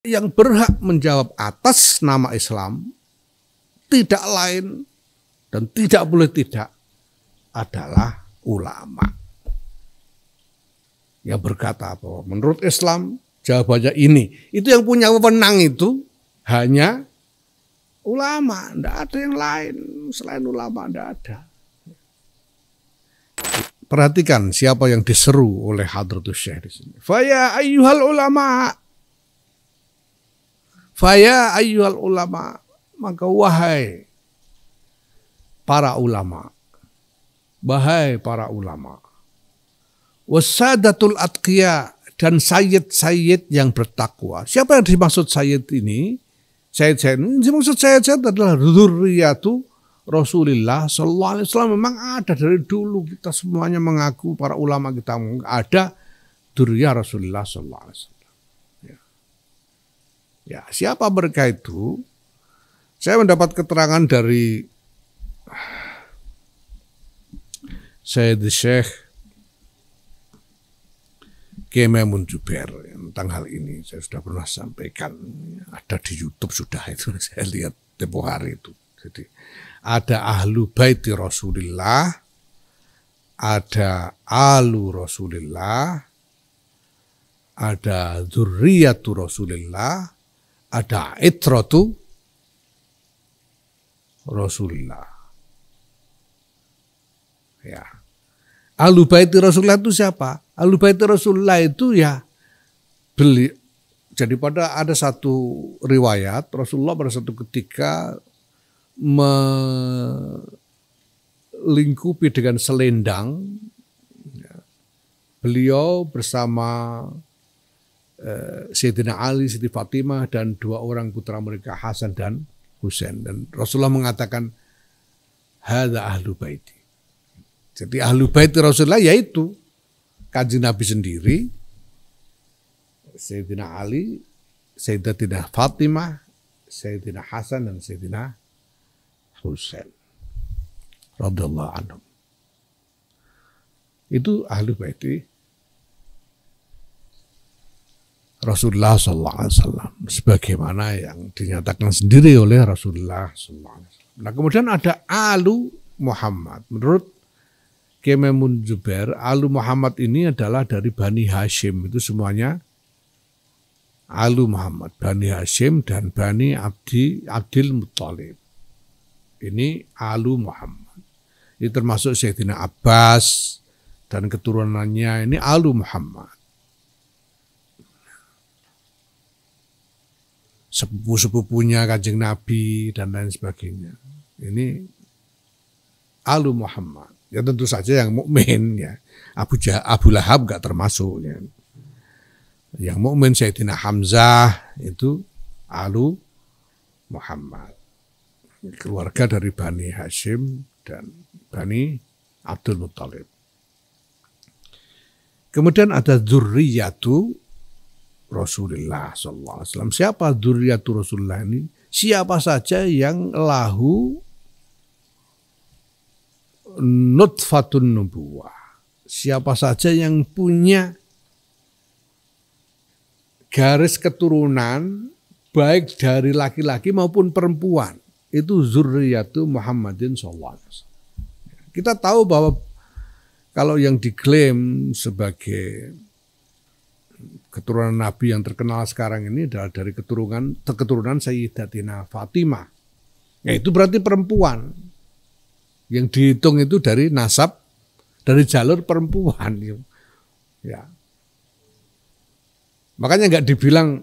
Yang berhak menjawab atas nama Islam tidak lain dan tidak boleh tidak adalah ulama. Yang berkata bahwa menurut Islam jawabannya ini. Itu yang punya wewenang itu hanya ulama, tidak ada yang lain selain ulama, tidak ada. Perhatikan siapa yang diseru oleh Hadratus Syekh di sini. Faya ayyuhal ulama. Faya ayyuhal ulama, maka wahai para ulama, wahai para ulama, wasadatul atqiya, dan sayyid-sayyid yang bertakwa. Siapa yang dimaksud sayyid ini? Sayyid-sayyid ini dimaksud sayyid adalah dzurriyyatu Rasulullah sallallahu alaihi wasallam. Memang ada dari dulu, kita semuanya mengaku, para ulama kita ada dzurriyyah Rasulullah sallallahu alaihi wasallam. Ya, siapa mereka itu? Saya mendapat keterangan dari Sayyid Syekh Kiai Maimun Zubair tentang hal ini. Saya sudah pernah sampaikan, ada di YouTube sudah itu, saya lihat tempo hari itu. Jadi ada ahlu baiti Rasulullah, ada alu Rasulullah, ada dzurriyyatu Rasulullah, ada itratu Rasulullah. Ya. Ahlu baiti Rasulullah itu siapa? Ahlu baiti Rasulullah itu ya beli. Jadi pada ada satu riwayat Rasulullah pada satu ketika melingkupi dengan selendang. Beliau bersama Sayyidina Ali, Siti Fatimah, dan dua orang putra mereka Hasan dan Husain. Dan Rasulullah mengatakan, hadza ahlu baiti. Jadi ahlu baiti Rasulullah yaitu Kanjeng Nabi sendiri, Sayyidina Ali, Sayyidatina Fatimah, Sayyidina Hasan, dan Sayyidina Husain radhiyallahu anhum. Itu ahlu baiti Rasulullah sallallahu alaihi wasallam, sebagaimana yang dinyatakan sendiri oleh Rasulullah sallallahu alaihi wasallam. Nah, kemudian ada alu Muhammad. Menurut Kiai Maimun Zubair, alu Muhammad ini adalah dari Bani Hashim. Itu semuanya alu Muhammad, Bani Hashim dan Bani Abdil Muttalib. Ini alu Muhammad. Ini termasuk Sayyidina Abbas dan keturunannya, ini alu Muhammad. Sepupu-sepupunya Kanjeng Nabi dan lain sebagainya. Ini alu Muhammad. Ya tentu saja yang mukmin ya. Abu Lahab enggak termasuk ya. Yang mukmin Sayyidina Hamzah itu alu Muhammad. Keluarga dari Bani Hashim dan Bani Abdul Muttalib. Kemudian ada dzurriyyatu Rasulullah sallallahu alaihi wasallam. Siapa dzurriyyatu Rasulullah ini? Siapa saja yang lahu nutfatun nubuwah. Siapa saja yang punya garis keturunan baik dari laki-laki maupun perempuan, itu dzurriyyatu Muhammadin sallallahu alaihi wasallam. Kita tahu bahwa kalau yang diklaim sebagai keturunan Nabi yang terkenal sekarang ini adalah dari keturunan Sayyidatina Fatimah. Ya, itu berarti perempuan. Yang dihitung itu dari nasab, dari jalur perempuan. Ya. Makanya nggak dibilang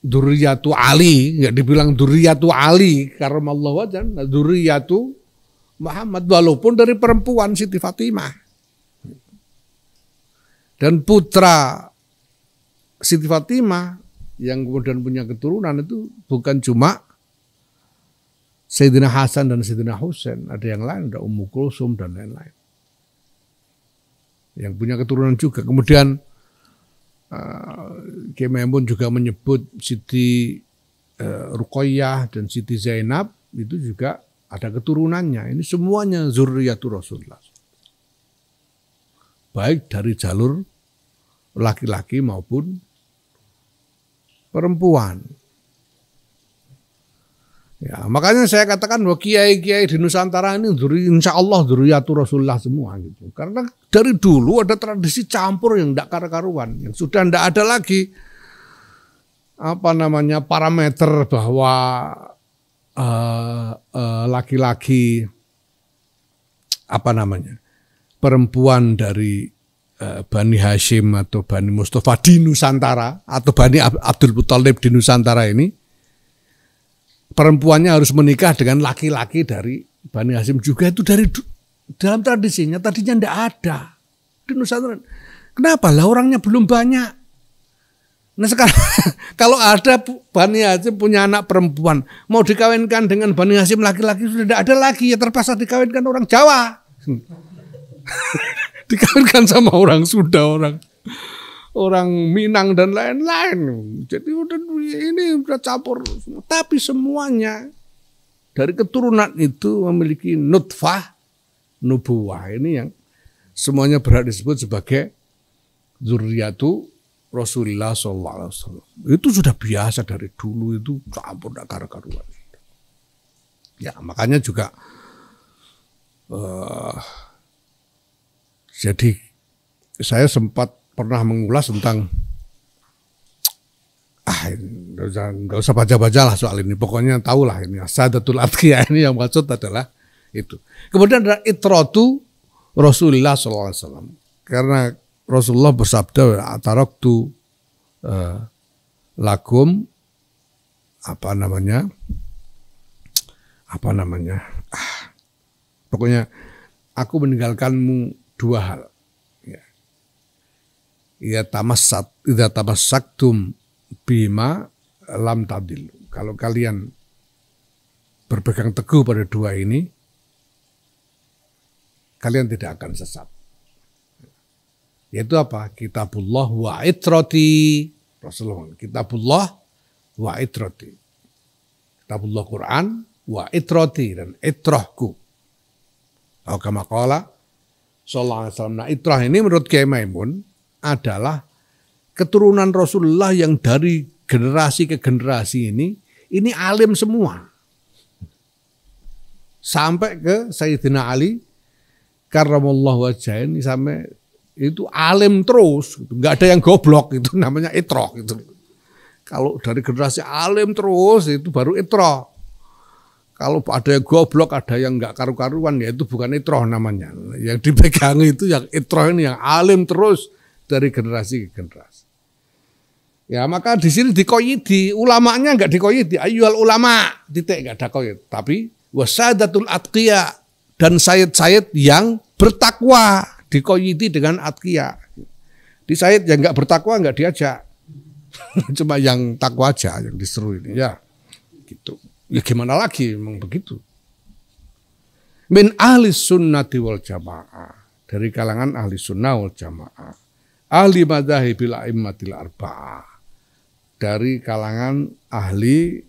dzurriyyatu Ali, nggak dibilang dzurriyyatu Ali karamallahu wajhan, dzurriyyatu Muhammad, walaupun dari perempuan Siti Fatimah. Dan putra Siti Fatimah yang kemudian punya keturunan itu bukan cuma Sayyidina Hasan dan Sayyidina Husain, ada yang lain, ada Ummu Kulsum dan lain-lain yang punya keturunan juga. Kemudian Kiai Maimun juga menyebut Siti Ruqayyah dan Siti Zainab itu juga ada keturunannya. Ini semuanya dzurriyyatu Rasulullah, baik dari jalur laki-laki maupun perempuan. Ya, makanya saya katakan bahwa kiai-kiai di Nusantara ini insya Allah dzurriyyatu Rasulullah semua gitu. Karena dari dulu ada tradisi campur yang tidak karu-karuan, yang sudah tidak ada lagi parameter bahwa laki-laki perempuan dari Bani Hashim atau Bani Mustafa di Nusantara atau Bani Abdul Muthalib di Nusantara ini perempuannya harus menikah dengan laki-laki dari Bani Hashim juga, itu dari dalam tradisinya tadinya tidak ada di Nusantara. Kenapa lah, orangnya belum banyak. Nah sekarang kalau ada Bani Hashim punya anak perempuan mau dikawinkan dengan Bani Hashim laki-laki sudah tidak ada lagi, ya terpaksa dikawinkan orang Jawa. Dikawinkan sama orang Sunda, orang Minang dan lain-lain. Jadi ini udah campur. Tapi semuanya dari keturunan itu memiliki nutfah nubuwah. Ini yang semuanya berhak disebut sebagai dzurriyyatu Rasulullah SAW. Itu sudah biasa dari dulu, itu campur tidak karu-karuan. Ya makanya juga jadi saya sempat pernah mengulas tentang nggak usah baca-baca lah soal ini, pokoknya tahulah ini Sadatul Atqiyah ini yang maksud adalah itu. Kemudian ada itratu Rasulullah SAW, karena Rasulullah bersabda ataraktu lakum pokoknya aku meninggalkanmu dua hal. Ya idza tamassaktum bima lam tadil. Kalau kalian berpegang teguh pada dua ini, kalian tidak akan sesat. Yaitu apa? Kitabullah wa itrati. Rasulullah, kitabullah wa itrati. Kitabullah Quran wa itrati, dan itrahku. Atau kama qala sallallahu alaihi wasallam. Nah, itrah ini menurut Kiai Maimun adalah keturunan Rasulullah yang dari generasi ke generasi ini alim semua. Sampai ke Sayyidina Ali karramallahu wajhah ini sampai itu alim terus, nggak ada yang goblok, itu namanya itrah gitu. Kalau dari generasi alim terus itu baru itrah. Kalau ada yang goblok, ada yang nggak karu-karuan, ya itu bukan itrah namanya. Yang dipegang itu yang itrah ini, yang alim terus dari generasi ke generasi. Ya maka di sini dikoyidi, ulamanya nggak dikoyidi, ayyuhal ulama, titik, nggak ada koyid. Tapi wasadatul atqiya, dan sayyid-sayyid yang bertakwa, dikoyidi dengan atqiya. Di sayyid yang nggak bertakwa nggak diajak, cuma yang takwa aja yang disuruh ini, ya gitu. Ya gimana lagi, memang begitu. Min ahli sunnati wal jamaah, dari kalangan ahli sunnah wal jamaah. Ahli madhahibil a'immatil arba'ah, dari kalangan ahli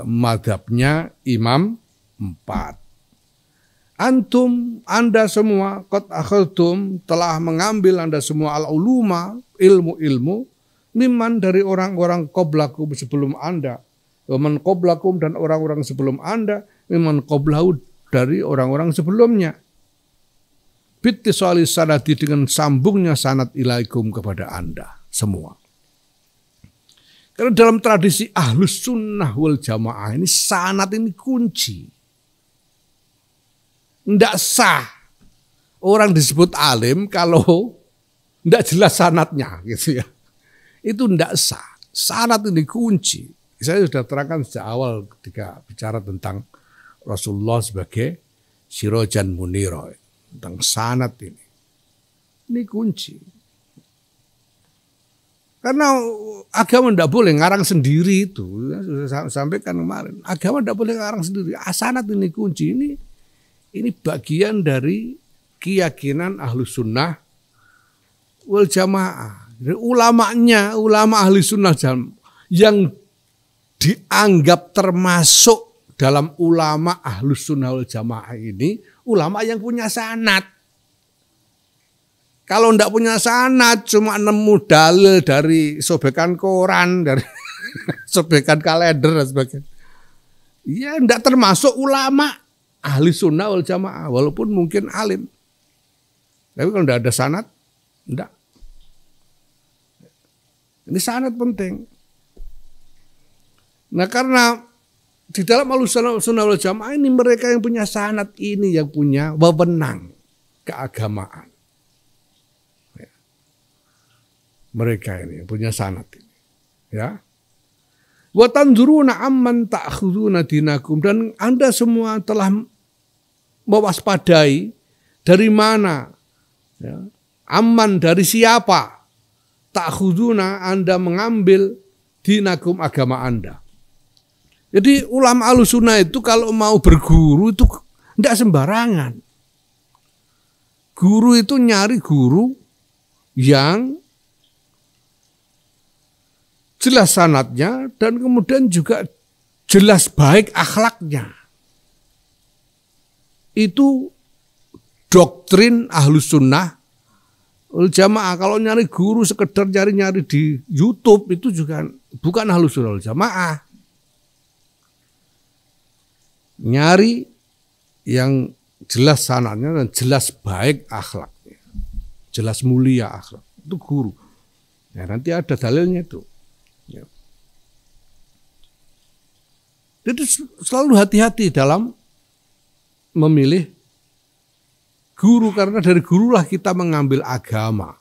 madhabnya imam 4. Antum, anda semua, qad akhadtum, telah mengambil anda semua al-uluma, ilmu-ilmu, mimman, dari orang-orang qablakum sebelum anda, waman qablakum, dan orang-orang sebelum anda, mimman qablahu, dari orang-orang sebelumnya. Bittisali sanadi, dengan sambungnya sanad ilaikum, kepada anda semua. Karena dalam tradisi ahlus sunnah wal jamaah ini sanad ini kunci. Tidak sah orang disebut alim kalau tidak jelas sanadnya, gitu ya. Itu tidak sah. Sanad ini kunci. Saya sudah terangkan sejak awal ketika bicara tentang Rasulullah sebagai sirajan munira, tentang sanad ini. Ini kunci. Karena agama tidak boleh ngarang sendiri itu. Sudah sampaikan kemarin. Agama tidak boleh ngarang sendiri. Sanad ini kunci. Ini bagian dari keyakinan ahlus sunnah wal jamaah. Ulamanya, ulama ahli sunnah yang dianggap termasuk dalam ulama ahlus sunnah wal jamaah ini, ulama yang punya sanad. Kalau ndak punya sanad, cuma nemu dalil dari sobekan koran, dari Sobekan kalender dan sebagainya. Ya enggak termasuk ulama ahli sunnah wal jamaah, walaupun mungkin alim. Tapi kalau enggak ada sanad, enggak. Ini sanad penting. Nah karena di dalam Ahlussunnah wal Jamaah ini mereka yang punya sanad ini yang punya wewenang keagamaan. Ya. Mereka ini yang punya sanad ini. Ya. Wa tanzuruna amman ta'khuduna dinakum, dan Anda semua telah mewaspadai dari mana, ya, amman dari siapa, ta'khuduna Anda mengambil dinakum agama Anda. Jadi ulama Ahlussunnah itu kalau mau berguru itu tidak sembarangan. Guru itu nyari guru yang jelas sanadnya dan kemudian juga jelas baik akhlaknya. Itu doktrin Ahlussunnah wal Jamaah. Kalau nyari guru sekedar nyari di YouTube itu juga bukan Ahlussunnah wal Jamaah. Nyari yang jelas sanadnya dan jelas baik akhlaknya, jelas mulia akhlak, itu guru. Ya, nanti ada dalilnya itu. Ya. Jadi selalu hati-hati dalam memilih guru, karena dari gurulah kita mengambil agama.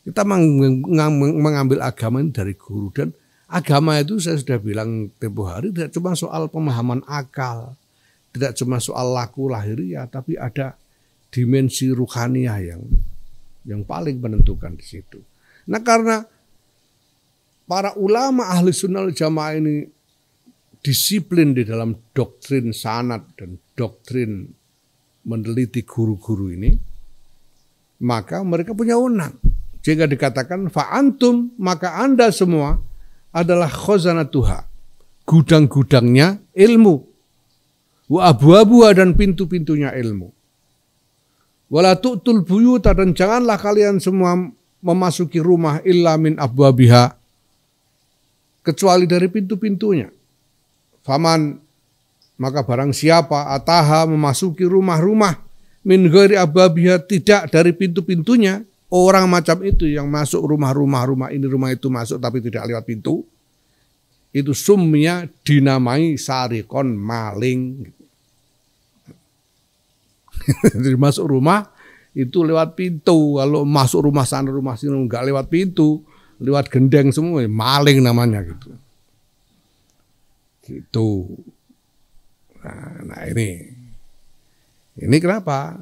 Kita mengambil agama ini dari guru, dan agama itu saya sudah bilang tempo hari tidak cuma soal pemahaman akal, tidak cuma soal laku lahiriah, tapi ada dimensi ruhaniyah yang paling menentukan di situ. Nah karena para ulama ahli sunnah wal jamaah ini disiplin di dalam doktrin sanad dan doktrin meneliti guru-guru ini, maka mereka punya wewenang. Jika dikatakan fa'antum, maka Anda semua adalah khazanatuha, gudang-gudangnya ilmu, wa abwabuha, dan pintu-pintunya ilmu. Wala tu'tul buyuta, dan janganlah kalian semua memasuki rumah illa min abwabiha, kecuali dari pintu-pintunya. Faman, maka barang siapa ataha memasuki rumah-rumah min ghairi abwabiha, tidak dari pintu-pintunya, orang macam itu yang masuk rumah ini rumah itu masuk tapi tidak lewat pintu, itu sumnya dinamai sarikon, maling. Jadi masuk rumah itu lewat pintu, kalau masuk rumah sana rumah sini enggak lewat pintu, lewat gendeng semua, maling namanya gitu. Gitu. Nah ini kenapa?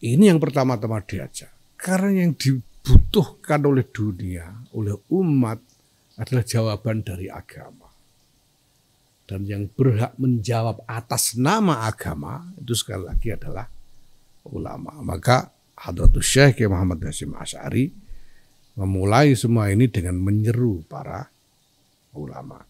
Ini yang pertama-tama diajak. Karena yang dibutuhkan oleh dunia, oleh umat adalah jawaban dari agama. Dan yang berhak menjawab atas nama agama itu sekali lagi adalah ulama. Maka Hadratus Syekh Muhammad Hasyim Asy'ari memulai semua ini dengan menyeru para ulama.